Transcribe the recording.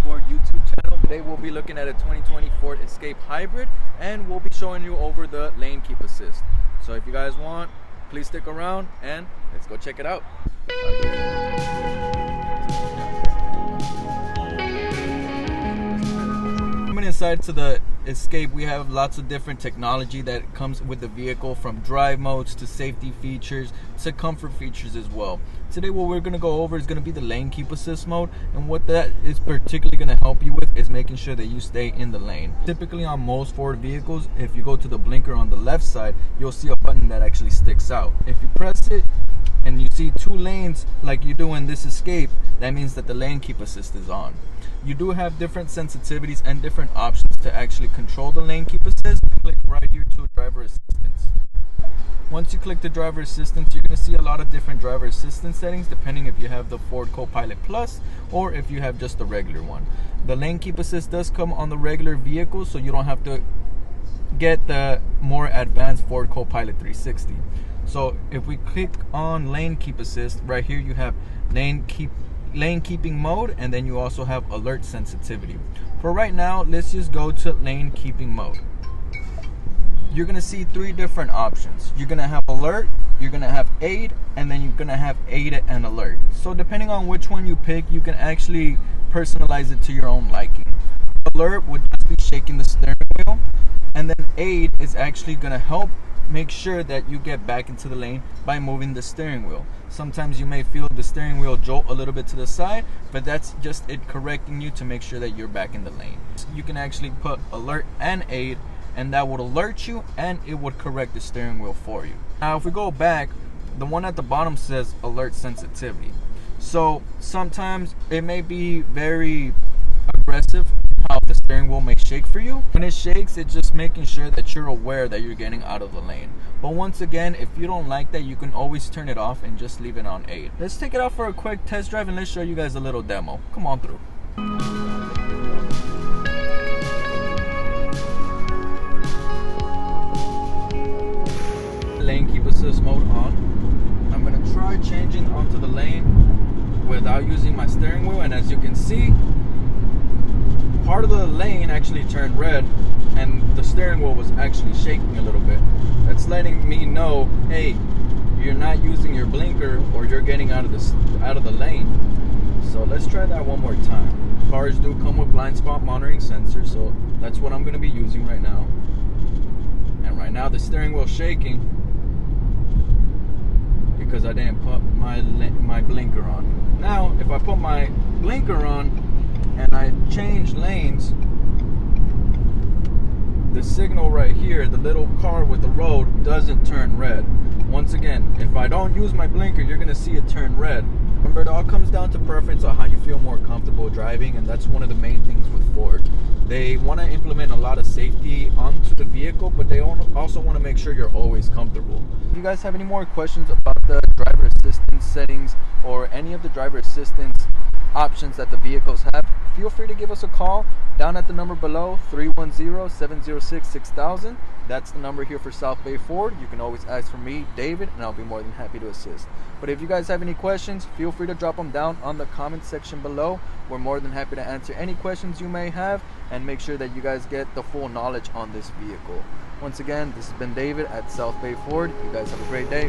Ford YouTube channel. Today we'll be looking at a 2020 Ford Escape Hybrid, and we'll be showing you over the lane keep assist. So if you guys want, please stick around and let's go check it out. Coming inside to the Escape, we have lots of different technology that comes with the vehicle, from drive modes to safety features to comfort features as well. Today what we're going to go over is going to be the lane keep assist mode, and what that is particularly going to help you with is making sure that you stay in the lane. Typically on most Ford vehicles, if you go to the blinker on the left side, you'll see a button that actually sticks out. If you press it and you see two lanes like you do in this Escape, that means that the lane keep assist is on. You do have different sensitivities and different options to actually control the lane keep assist. Click right here to driver assistance. Once you click the driver assistance, you're going to see a lot of different driver assistance settings depending if you have the Ford Co-Pilot Plus or if you have just the regular one. The lane keep assist does come on the regular vehicle, so you don't have to get the more advanced Ford Co-Pilot 360. So if we click on lane keep assist, right here you have lane keeping mode, and then you also have alert sensitivity. For right now, let's just go to lane keeping mode. You're gonna see three different options. You're gonna have alert, you're gonna have aid, and then you're gonna have aid and alert. So depending on which one you pick, you can actually personalize it to your own liking. Alert would just be shaking the steering wheel, and then aid is actually gonna help make sure that you get back into the lane by moving the steering wheel. Sometimes you may feel the steering wheel jolt a little bit to the side, but that's just it correcting you to make sure that you're back in the lane. So you can actually put alert and aid, and that would alert you and it would correct the steering wheel for you. Now if we go back, the one at the bottom says alert sensitivity. So sometimes it may be very aggressive how the steering wheel may shake for you. When it shakes, it's just making sure that you're aware that you're getting out of the lane. But once again, if you don't like that, you can always turn it off and just leave it on aid. Let's take it out for a quick test drive and let's show you guys a little demo. Come on through. Lane keep assist mode on. I'm gonna try changing onto the lane without using my steering wheel, and as you can see, part of the lane actually turned red and the steering wheel was actually shaking a little bit. That's letting me know, hey, you're not using your blinker or you're getting out of the lane. So let's try that one more time. Cars do come with blind spot monitoring sensors, so that's what I'm going to be using right now. And right now the steering wheel shaking because I didn't put my blinker on. Now if I put my blinker on and I change lanes, the signal right here, the little car with the road, doesn't turn red. Once again, if I don't use my blinker, you're gonna see it turn red. Remember, it all comes down to preference on how you feel more comfortable driving, and that's one of the main things with Ford. They want to implement a lot of safety onto the vehicle, but they also want to make sure you're always comfortable. If you guys have any more questions about the driver assistance settings or any of the driver assistance options that the vehicles have, feel free to give us a call down at the number below, 310-706-6000. That's the number here for South Bay Ford. You can always ask for me, David, and I'll be more than happy to assist. But if you guys have any questions, feel free to drop them down on the comment section below. We're more than happy to answer any questions you may have and make sure that you guys get the full knowledge on this vehicle. Once again, this has been David at South Bay Ford. You guys have a great day.